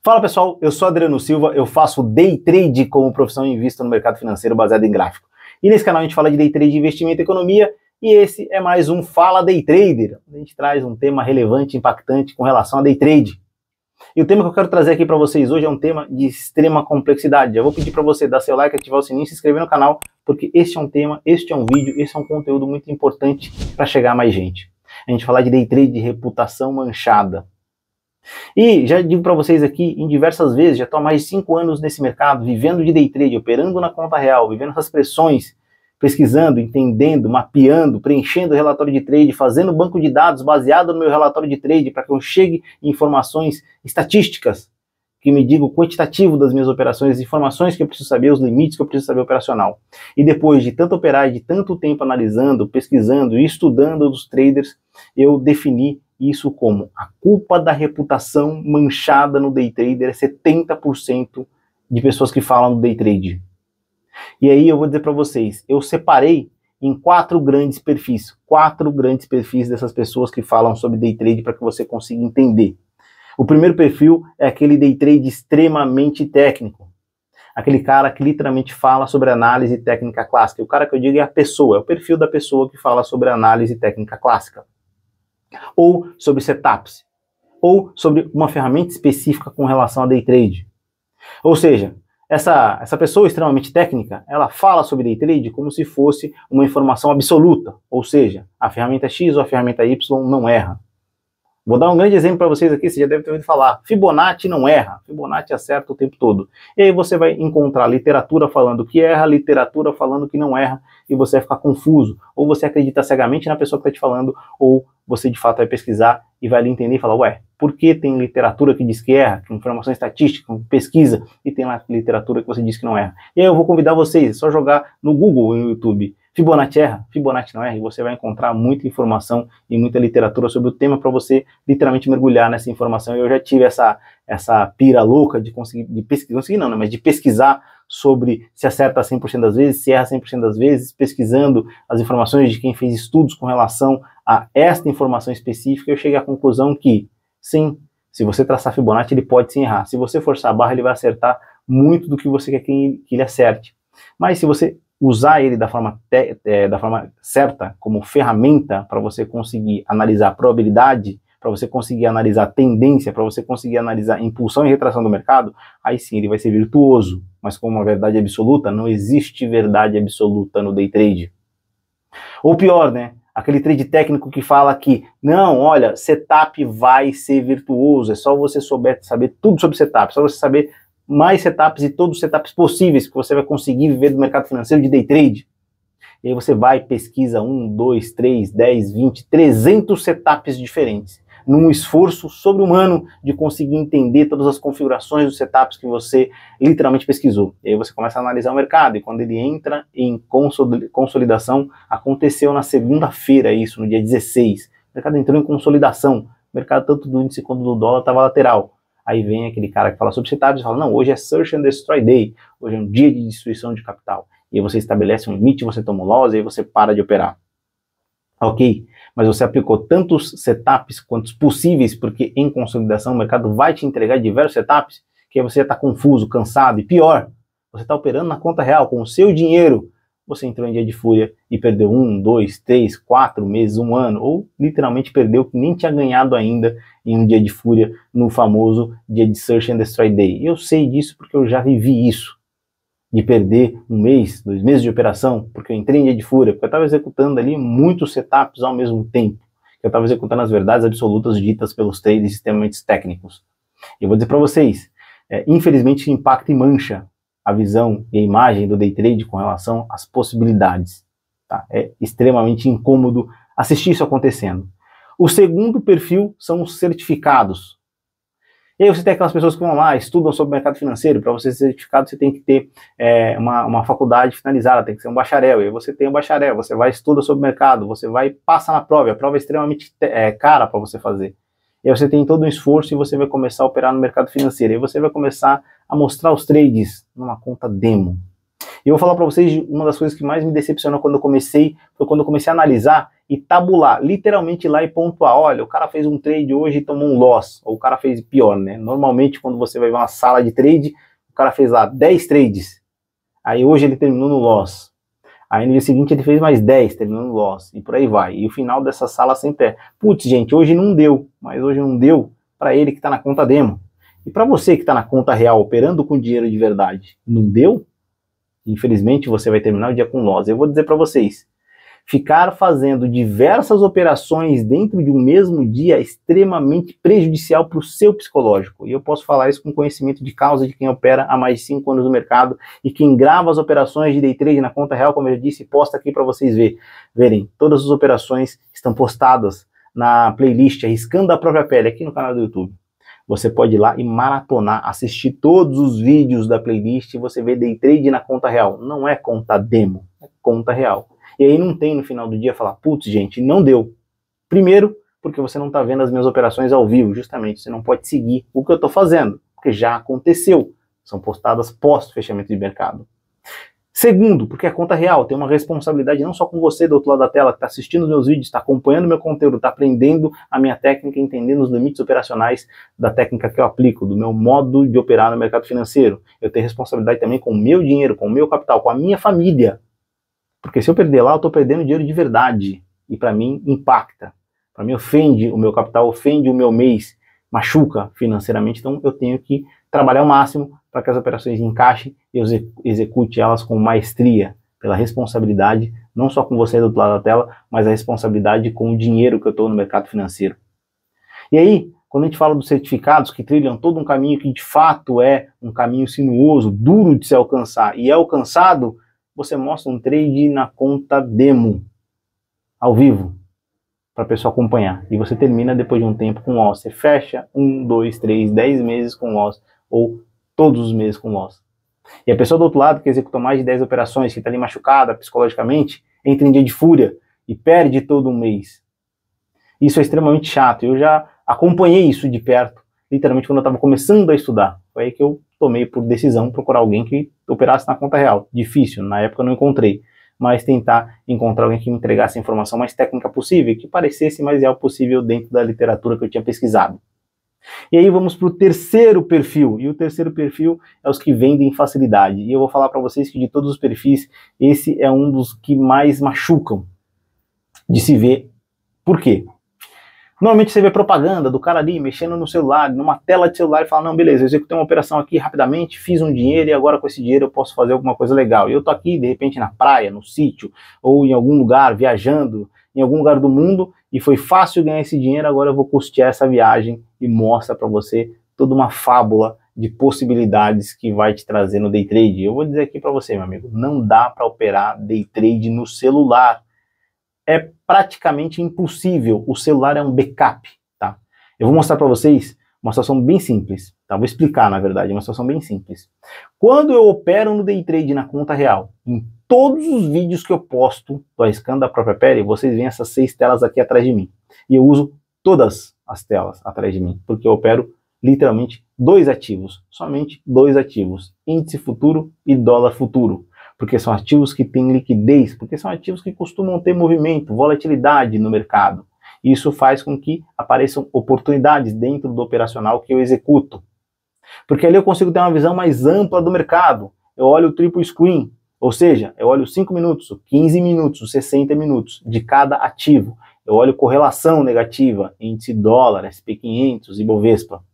Fala pessoal, eu sou Adriano Silva, eu faço Day Trade como profissão e invisto no mercado financeiro baseado em gráfico. E nesse canal a gente fala de Day Trade, investimento e economia, e esse é mais um Fala Day Trader. A gente traz um tema relevante, impactante com relação a Day Trade. E o tema que eu quero trazer aqui para vocês hoje é um tema de extrema complexidade. Eu vou pedir para você dar seu like, ativar o sininho e se inscrever no canal, porque este é um tema, este é um vídeo, este é um conteúdo muito importante para chegar a mais gente. A gente falar de Day Trade, de reputação manchada. E já digo para vocês aqui, em diversas vezes, já estou há mais de 5 anos nesse mercado, vivendo de day trade, operando na conta real, vivendo essas pressões, pesquisando, entendendo, mapeando, preenchendo o relatório de trade, fazendo banco de dados baseado no meu relatório de trade para que eu chegue em informações estatísticas, que me diga o quantitativo das minhas operações, informações que eu preciso saber, os limites que eu preciso saber operacional. E depois de tanto operar e de tanto tempo analisando, pesquisando e estudando dos traders, eu defini isso como a culpa da reputação manchada no day trader é 70% de pessoas que falam do day trade. E aí eu vou dizer para vocês, eu separei em 4 grandes perfis dessas pessoas que falam sobre day trade para que você consiga entender. O primeiro perfil é aquele day trade extremamente técnico. Aquele cara que literalmente fala sobre análise técnica clássica. O cara que eu digo é a pessoa, é o perfil da pessoa que fala sobre análise técnica clássica. Ou sobre setups, ou sobre uma ferramenta específica com relação a day trade. Ou seja, essa pessoa extremamente técnica, ela fala sobre day trade como se fosse uma informação absoluta, ou seja, a ferramenta X ou a ferramenta Y não erra. Vou dar um grande exemplo para vocês aqui, você já deve ter ouvido falar, Fibonacci não erra, Fibonacci acerta o tempo todo. E aí você vai encontrar literatura falando que erra, literatura falando que não erra, e você vai ficar confuso. Ou você acredita cegamente na pessoa que está te falando, ou você de fato vai pesquisar e vai ali entender e falar, ué, por que tem literatura que diz que erra, com informação estatística, com pesquisa, e tem lá literatura que você diz que não erra? E aí eu vou convidar vocês, é só jogar no Google, no YouTube, Fibonacci erra, Fibonacci não erra, e você vai encontrar muita informação e muita literatura sobre o tema para você literalmente mergulhar nessa informação. Eu já tive essa pira louca de de pesquisar sobre se acerta 100% das vezes, se erra 100% das vezes, pesquisando as informações de quem fez estudos com relação a esta informação específica, eu cheguei à conclusão que, sim, se você traçar Fibonacci, ele pode sim errar. Se você forçar a barra, ele vai acertar muito do que você quer que ele acerte. Mas se você usar ele da forma certa, como ferramenta para você conseguir analisar probabilidade, para você conseguir analisar tendência, para você conseguir analisar impulsão e retração do mercado, aí sim ele vai ser virtuoso. Mas como uma verdade absoluta, não existe verdade absoluta no day trade. Ou pior, né? Aquele trade técnico que fala que, não, olha, setup vai ser virtuoso, é só você saber tudo sobre setup, é só você saber mais setups e todos os setups possíveis que você vai conseguir viver do mercado financeiro de day trade. E aí você vai, pesquisa 1, 2, 3, 10, 20, 300 setups diferentes, num esforço sobre-humano de conseguir entender todas as configurações dos setups que você literalmente pesquisou. E aí você começa a analisar o mercado, e quando ele entra em consolidação, aconteceu na segunda-feira isso, no dia 16. O mercado entrou em consolidação, o mercado tanto do índice quanto do dólar estava lateral. Aí vem aquele cara que fala sobre setups e fala, não, hoje é Search and Destroy Day, hoje é um dia de destruição de capital. E aí você estabelece um limite, você toma loss, e aí você para de operar. Ok, mas você aplicou tantos setups quantos possíveis, porque em consolidação o mercado vai te entregar diversos setups, que aí você já está confuso, cansado, e pior, você está operando na conta real, com o seu dinheiro, você entrou em dia de fúria e perdeu 1, 2, 3, 4 meses, 1 ano, ou literalmente perdeu o que nem tinha ganhado ainda em um dia de fúria, no famoso dia de Search and Destroy Day. E eu sei disso porque eu já vivi isso, de perder 1 mês, 2 meses de operação, porque eu entrei em dia de fúria, porque eu estava executando ali muitos setups ao mesmo tempo, eu estava executando as verdades absolutas ditas pelos traders extremamente técnicos. E eu vou dizer para vocês, infelizmente isso impacta e mancha a visão e a imagem do day trade com relação às possibilidades. Tá? É extremamente incômodo assistir isso acontecendo. O segundo perfil são os certificados. E aí você tem aquelas pessoas que vão lá, estudam sobre o mercado financeiro. Para você ser certificado, você tem que ter uma faculdade finalizada, tem que ser um bacharel. E aí você tem um bacharel, você vai estuda sobre o mercado, você vai passa na prova, a prova é extremamente cara para você fazer. E aí você tem todo um esforço e você vai começar a operar no mercado financeiro. E aí você vai começar a mostrar os trades numa conta demo. E eu vou falar para vocês de uma das coisas que mais me decepcionou quando eu comecei, foi quando eu comecei a analisar e tabular, literalmente ir lá e pontuar, olha, o cara fez um trade hoje e tomou um loss, ou o cara fez pior, né? Normalmente quando você vai ver uma sala de trade, o cara fez lá 10 trades, aí hoje ele terminou no loss, aí no dia seguinte ele fez mais 10, terminou no loss, e por aí vai. E o final dessa sala sempre é, putz, gente, hoje não deu, mas hoje não deu para ele que está na conta demo. E para você que está na conta real, operando com dinheiro de verdade, não deu? Infelizmente você vai terminar o dia com loss. Eu vou dizer para vocês, ficar fazendo diversas operações dentro de um mesmo dia é extremamente prejudicial para o seu psicológico. E eu posso falar isso com conhecimento de causa de quem opera há mais de 5 anos no mercado e quem grava as operações de day trade na conta real, como eu já disse, posta aqui para vocês verem. Todas as operações estão postadas na playlist Arriscando a Própria Pele, aqui no canal do YouTube. Você pode ir lá e maratonar, assistir todos os vídeos da playlist e você vê day trade na conta real. Não é conta demo, é conta real. E aí não tem no final do dia falar, putz, gente, não deu. Primeiro, porque você não está vendo as minhas operações ao vivo, justamente. Você não pode seguir o que eu estou fazendo, porque já aconteceu. São postadas pós-fechamento de mercado. Segundo, porque a conta real tem uma responsabilidade não só com você do outro lado da tela, que está assistindo os meus vídeos, está acompanhando meu conteúdo, está aprendendo a minha técnica, entendendo os limites operacionais da técnica que eu aplico, do meu modo de operar no mercado financeiro. Eu tenho responsabilidade também com o meu dinheiro, com o meu capital, com a minha família. Porque se eu perder lá, eu estou perdendo dinheiro de verdade. E para mim, impacta. Para mim, ofende o meu capital, ofende o meu mês, machuca financeiramente. Então, eu tenho que trabalhar ao máximo para que as operações encaixem e eu execute elas com maestria, pela responsabilidade, não só com você do outro lado da tela, mas a responsabilidade com o dinheiro que eu estou no mercado financeiro. E aí, quando a gente fala dos certificados que trilham todo um caminho que de fato é um caminho sinuoso, duro de se alcançar, e é alcançado, você mostra um trade na conta demo, ao vivo, para a pessoa acompanhar. E você termina depois de um tempo com loss. Você fecha 1, 2, 3, 10 meses com loss, ou todos os meses com loss. E a pessoa do outro lado, que executou mais de 10 operações, que está ali machucada psicologicamente, entra em dia de fúria e perde todo um mês. Isso é extremamente chato. Eu já acompanhei isso de perto, literalmente quando eu estava começando a estudar. Foi aí que eu tomei por decisão procurar alguém que operasse na conta real. Difícil, na época eu não encontrei, mas tentar encontrar alguém que me entregasse a informação mais técnica possível, que parecesse mais real possível dentro da literatura que eu tinha pesquisado. E aí vamos para o terceiro perfil, e o terceiro perfil é os que vendem facilidade. E eu vou falar para vocês que de todos os perfis, esse é um dos que mais machucam de se ver. Por quê? Normalmente você vê propaganda do cara ali mexendo no celular, numa tela de celular e fala, não, beleza, eu executei uma operação aqui rapidamente, fiz um dinheiro e agora com esse dinheiro eu posso fazer alguma coisa legal. E eu tô aqui, de repente, na praia, no sítio, ou em algum lugar, viajando, em algum lugar do mundo, e foi fácil ganhar esse dinheiro, agora eu vou custear essa viagem e mostra para você toda uma fábula de possibilidades que vai te trazer no day trade. Eu vou dizer aqui para você, meu amigo, não dá para operar day trade no celular. É praticamente impossível. O celular é um backup, tá? Eu vou mostrar para vocês uma situação bem simples, tá? Vou explicar, na verdade, uma situação bem simples. Quando eu opero no day trade na conta real, em todos os vídeos que eu posto do Arriscando a Própria Pele, vocês veem essas 6 telas aqui atrás de mim. E eu uso todas as telas atrás de mim, porque eu opero literalmente 2 ativos, somente 2 ativos, índice futuro e dólar futuro. Porque são ativos que têm liquidez, porque são ativos que costumam ter movimento, volatilidade no mercado. Isso faz com que apareçam oportunidades dentro do operacional que eu executo. Porque ali eu consigo ter uma visão mais ampla do mercado. Eu olho o triple screen, ou seja, eu olho 5 minutos, 15 minutos, 60 minutos de cada ativo. Eu olho correlação negativa, índice dólar, SP500 e Bovespa.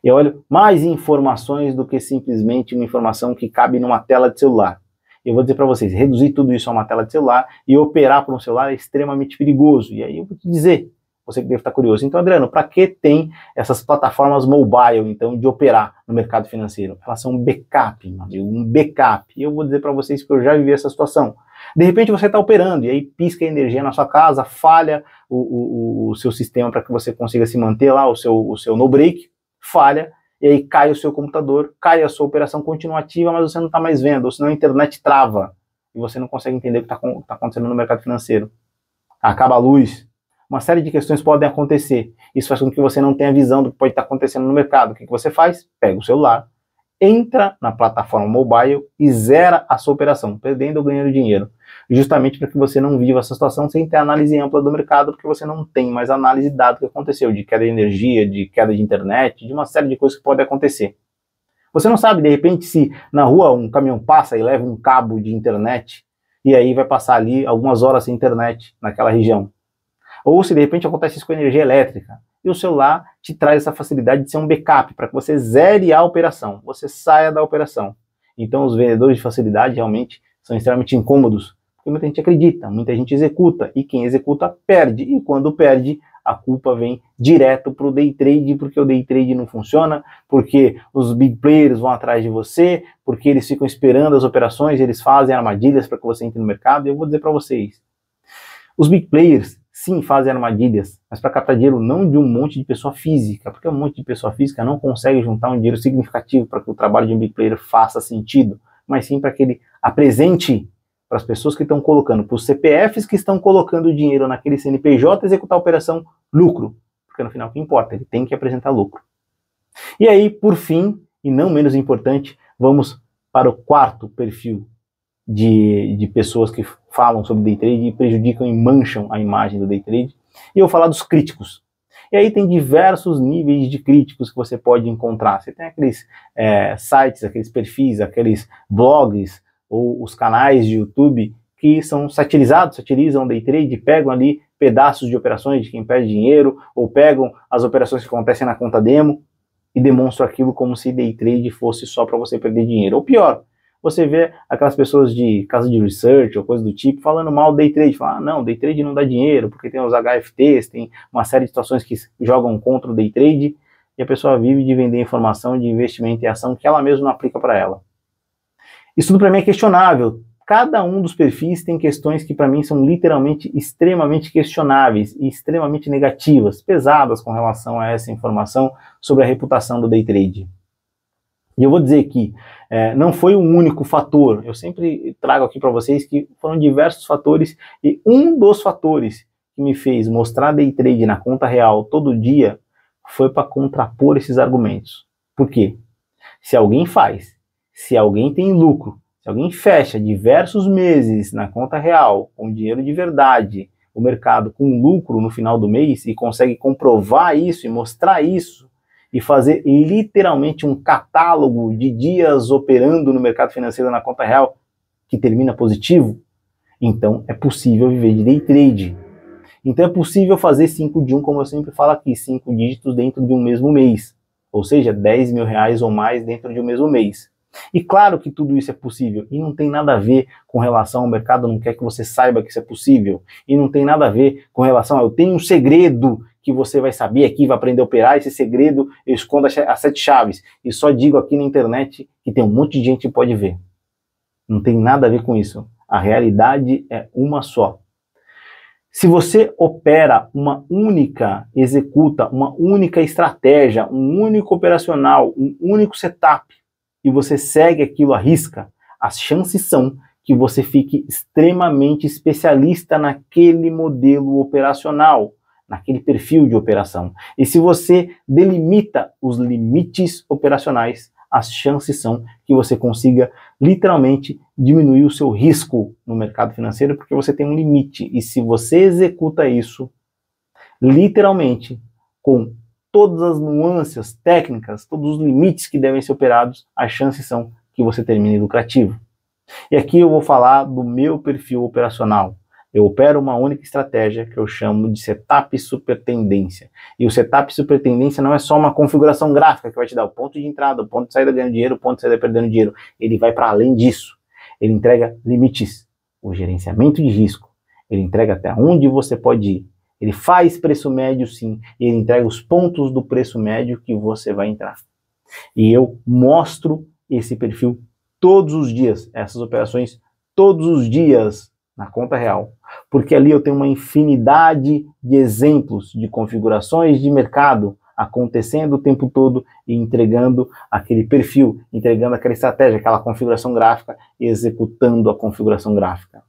Eu olho mais informações do que simplesmente uma informação que cabe numa tela de celular. Eu vou dizer para vocês, reduzir tudo isso a uma tela de celular e operar por um celular é extremamente perigoso. E aí eu vou te dizer, você que deve estar curioso. Então, Adriano, para que tem essas plataformas mobile, então, de operar no mercado financeiro? Elas são um backup, meu amigo, um backup. E eu vou dizer para vocês que eu já vivi essa situação. De repente você está operando e aí pisca a energia na sua casa, falha o seu sistema para que você consiga se manter lá, o seu no-break, falha, e aí cai o seu computador, cai a sua operação continuativa, mas você não está mais vendo, ou senão a internet trava, e você não consegue entender o que está acontecendo no mercado financeiro. Acaba a luz, uma série de questões podem acontecer. Isso faz com que você não tenha visão do que pode estar acontecendo no mercado. O que você faz? Pega o celular, entra na plataforma mobile e zera a sua operação, perdendo ou ganhando dinheiro. Justamente para que você não viva essa situação sem ter análise ampla do mercado, porque você não tem mais análise de dados que aconteceu, de queda de energia, de queda de internet, de uma série de coisas que podem acontecer. Você não sabe, de repente, se na rua um caminhão passa e leva um cabo de internet, e aí vai passar ali algumas horas sem internet naquela região. Ou se de repente acontece isso com energia elétrica, e o celular te traz essa facilidade de ser um backup, para que você zere a operação, você saia da operação. Então os vendedores de facilidade realmente são extremamente incômodos, porque muita gente acredita, muita gente executa, e quem executa perde, e quando perde, a culpa vem direto para o day trade, porque o day trade não funciona, porque os big players vão atrás de você, porque eles ficam esperando as operações, eles fazem armadilhas para que você entre no mercado. E eu vou dizer para vocês, os big players sim fazem armadilhas, mas para captar dinheiro não de um monte de pessoa física, porque um monte de pessoa física não consegue juntar um dinheiro significativo para que o trabalho de um big player faça sentido, mas sim para que ele apresente para as pessoas que estão colocando, para os CPFs que estão colocando dinheiro naquele CNPJ, executar a operação lucro, porque no final o que importa, ele tem que apresentar lucro. E aí, por fim, e não menos importante, vamos para o quarto perfil de pessoas que falam sobre day trade e prejudicam e mancham a imagem do day trade, e eu vou falar dos críticos. E aí tem diversos níveis de críticos que você pode encontrar. Você tem aqueles sites, aqueles perfis, aqueles blogs, ou os canais de YouTube que são satirizados, satirizam o day trade, pegam ali pedaços de operações de quem perde dinheiro, ou pegam as operações que acontecem na conta demo e demonstram aquilo como se day trade fosse só para você perder dinheiro. Ou pior, você vê aquelas pessoas de casa de research ou coisa do tipo falando mal do day trade, falando, não, day trade não dá dinheiro, porque tem os HFTs, tem uma série de situações que jogam contra o day trade, e a pessoa vive de vender informação de investimento em ação que ela mesma não aplica para ela. Isso tudo para mim é questionável. Cada um dos perfis tem questões que para mim são literalmente extremamente questionáveis e extremamente negativas, pesadas com relação a essa informação sobre a reputação do day trade. E eu vou dizer que não foi um único fator, eu sempre trago aqui para vocês que foram diversos fatores, e um dos fatores que me fez mostrar day trade na conta real todo dia foi para contrapor esses argumentos. Por quê? Se alguém faz, se alguém tem lucro, se alguém fecha diversos meses na conta real, com dinheiro de verdade, o mercado com lucro no final do mês, e consegue comprovar isso e mostrar isso, e fazer literalmente um catálogo de dias operando no mercado financeiro na conta real, que termina positivo, então é possível viver de day trade. Então é possível fazer 5 de 1, como eu sempre falo aqui, 5 dígitos dentro de um mesmo mês, ou seja, 10 mil reais ou mais dentro de um mesmo mês. E claro que tudo isso é possível, e não tem nada a ver com relação ao mercado, não quer que você saiba que isso é possível, e não tem nada a ver com relação a eu tenho um segredo que você vai saber aqui, vai aprender a operar, esse segredo eu escondo as 7 chaves, e só digo aqui na internet que tem um monte de gente que pode ver. Não tem nada a ver com isso, a realidade é uma só. Se você opera executa uma única estratégia, um único operacional, um único setup, e você segue aquilo à risca, as chances são que você fique extremamente especialista naquele modelo operacional, naquele perfil de operação. E se você delimita os limites operacionais, as chances são que você consiga literalmente diminuir o seu risco no mercado financeiro, porque você tem um limite. E se você executa isso, literalmente, com todas as nuances técnicas, todos os limites que devem ser operados, as chances são que você termine lucrativo. E aqui eu vou falar do meu perfil operacional. Eu opero uma única estratégia que eu chamo de setup super tendência. E o setup super tendência não é só uma configuração gráfica que vai te dar o ponto de entrada, o ponto de saída ganhando dinheiro, o ponto de saída perdendo dinheiro. Ele vai para além disso. Ele entrega limites, o gerenciamento de risco. Ele entrega até onde você pode ir. Ele faz preço médio sim, e ele entrega os pontos do preço médio que você vai entrar. E eu mostro esse perfil todos os dias, essas operações todos os dias na conta real. Porque ali eu tenho uma infinidade de exemplos de configurações de mercado acontecendo o tempo todo e entregando aquele perfil, entregando aquela estratégia, aquela configuração gráfica e executando a configuração gráfica.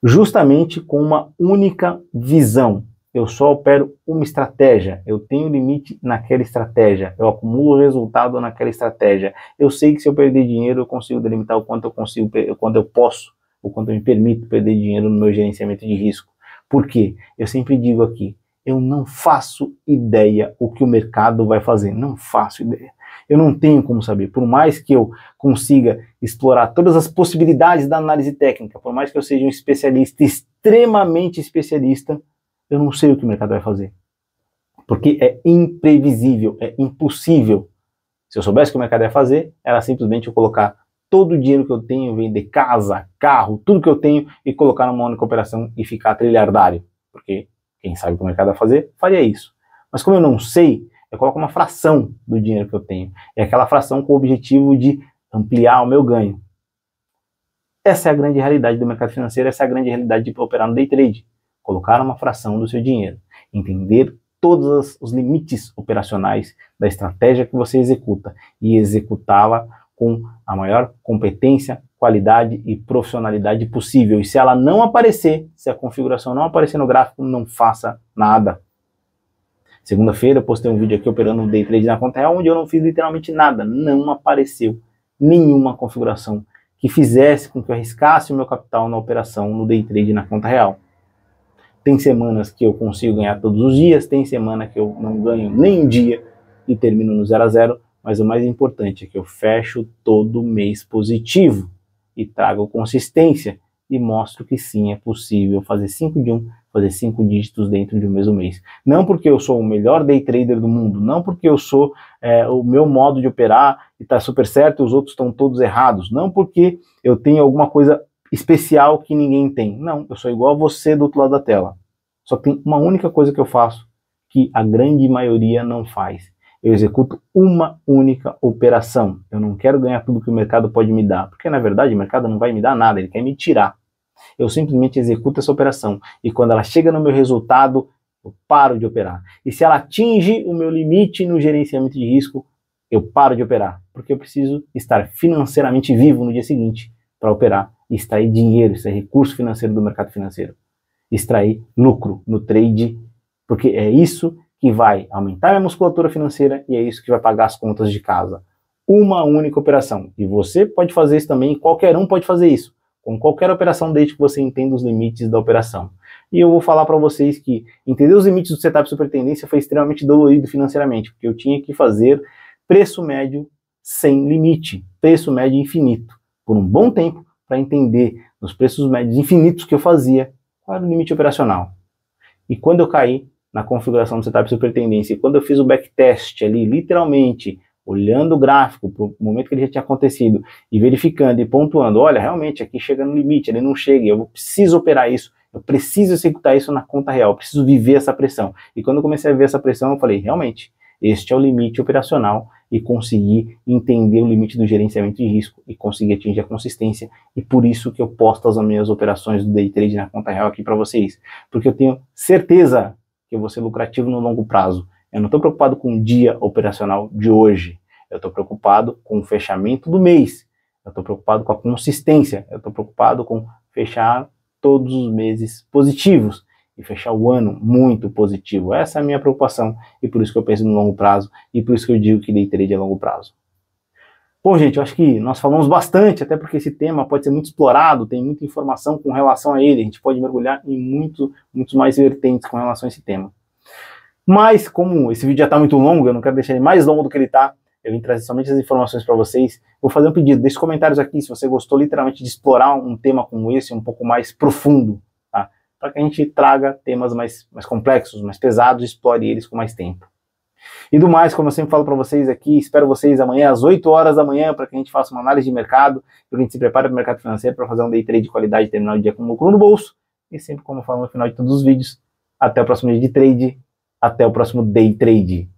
Justamente com uma única visão. eu só opero uma estratégia, eu tenho limite naquela estratégia, eu acumulo resultado naquela estratégia. Eu sei que se eu perder dinheiro, eu consigo delimitar o quanto eu consigo, o quanto eu posso, o quanto eu me permito perder dinheiro no meu gerenciamento de risco. Por quê? Eu sempre digo aqui, eu não faço ideia o que o mercado vai fazer, não faço ideia. Eu não tenho como saber, por mais que eu consiga explorar todas as possibilidades da análise técnica, por mais que eu seja um especialista, extremamente especialista, eu não sei o que o mercado vai fazer. Porque é imprevisível, é impossível. Se eu soubesse o que o mercado ia fazer, era simplesmente eu colocar todo o dinheiro que eu tenho, vender casa, carro, tudo que eu tenho e colocar numa única operação e ficar trilhardário. Porque quem sabe o que o mercado vai fazer, faria isso. Mas como eu não sei, eu coloco uma fração do dinheiro que eu tenho. É aquela fração com o objetivo de ampliar o meu ganho. Essa é a grande realidade do mercado financeiro, essa é a grande realidade de operar no day trade. Colocar uma fração do seu dinheiro. Entender todos os limites operacionais da estratégia que você executa e executá-la com a maior competência, qualidade e profissionalidade possível. E se ela não aparecer, se a configuração não aparecer no gráfico, não faça nada. Segunda-feira eu postei um vídeo aqui operando um day trade na conta real, onde eu não fiz literalmente nada. Não apareceu nenhuma configuração que fizesse com que eu arriscasse o meu capital na operação no day trade na conta real. Tem semanas que eu consigo ganhar todos os dias, tem semana que eu não ganho nem um dia e termino no 0 a 0, mas o mais importante é que eu fecho todo mês positivo e trago consistência e mostro que sim, é possível fazer 5 de 1, fazer 5 dígitos dentro de um mesmo mês. Não porque eu sou o melhor day trader do mundo, não porque eu sou o meu modo de operar e está super certo e os outros estão todos errados, não porque eu tenho alguma coisa especial que ninguém tem. Não, eu sou igual a você do outro lado da tela. Só tem uma única coisa que eu faço que a grande maioria não faz. Eu executo uma única operação. Eu não quero ganhar tudo que o mercado pode me dar, porque na verdade o mercado não vai me dar nada, ele quer me tirar. Eu simplesmente executo essa operação e quando ela chega no meu resultado, eu paro de operar. E se ela atinge o meu limite no gerenciamento de risco, eu paro de operar, porque eu preciso estar financeiramente vivo no dia seguinte para operar e extrair dinheiro, extrair recurso financeiro do mercado financeiro, extrair lucro no trade, porque é isso que vai aumentar minha musculatura financeira e é isso que vai pagar as contas de casa. Uma única operação. E você pode fazer isso também, qualquer um pode fazer isso, com qualquer operação, desde que você entenda os limites da operação. E eu vou falar para vocês que entender os limites do setup supertendência foi extremamente dolorido financeiramente, porque eu tinha que fazer preço médio sem limite, preço médio infinito, por um bom tempo, para entender nos preços médios infinitos que eu fazia, qual era o limite operacional. E quando eu caí na configuração do setup supertendência, e quando eu fiz o backtest ali, literalmente, olhando o gráfico para o momento que ele já tinha acontecido, e verificando e pontuando, olha, realmente aqui chega no limite, ele não chega, eu preciso operar isso, eu preciso executar isso na conta real, eu preciso viver essa pressão. E quando eu comecei a ver essa pressão, eu falei, realmente, este é o limite operacional, e consegui entender o limite do gerenciamento de risco e conseguir atingir a consistência, e por isso que eu posto as minhas operações do day trade na conta real aqui para vocês, porque eu tenho certeza que eu vou ser lucrativo no longo prazo. Eu não estou preocupado com o dia operacional de hoje, eu estou preocupado com o fechamento do mês, eu estou preocupado com a consistência, eu estou preocupado com fechar todos os meses positivos e fechar o ano muito positivo. Essa é a minha preocupação e por isso que eu penso no longo prazo e por isso que eu digo que day trade é longo prazo. Bom, gente, eu acho que nós falamos bastante, até porque esse tema pode ser muito explorado, tem muita informação com relação a ele, a gente pode mergulhar em muitos mais vertentes com relação a esse tema. Mas, como esse vídeo já está muito longo, eu não quero deixar ele mais longo do que ele está, eu vim trazer somente as informações para vocês. Vou fazer um pedido, deixe comentários aqui se você gostou literalmente de explorar um tema como esse, um pouco mais profundo, tá? Para que a gente traga temas mais complexos, mais pesados e explore eles com mais tempo. E do mais, como eu sempre falo para vocês aqui, espero vocês amanhã às 8 horas da manhã para que a gente faça uma análise de mercado, para que a gente se prepare para o mercado financeiro, para fazer um day trade de qualidade e terminar o dia com lucro no bolso. E sempre, como eu falo no final de todos os vídeos, até o próximo dia de trade, até o próximo day trade.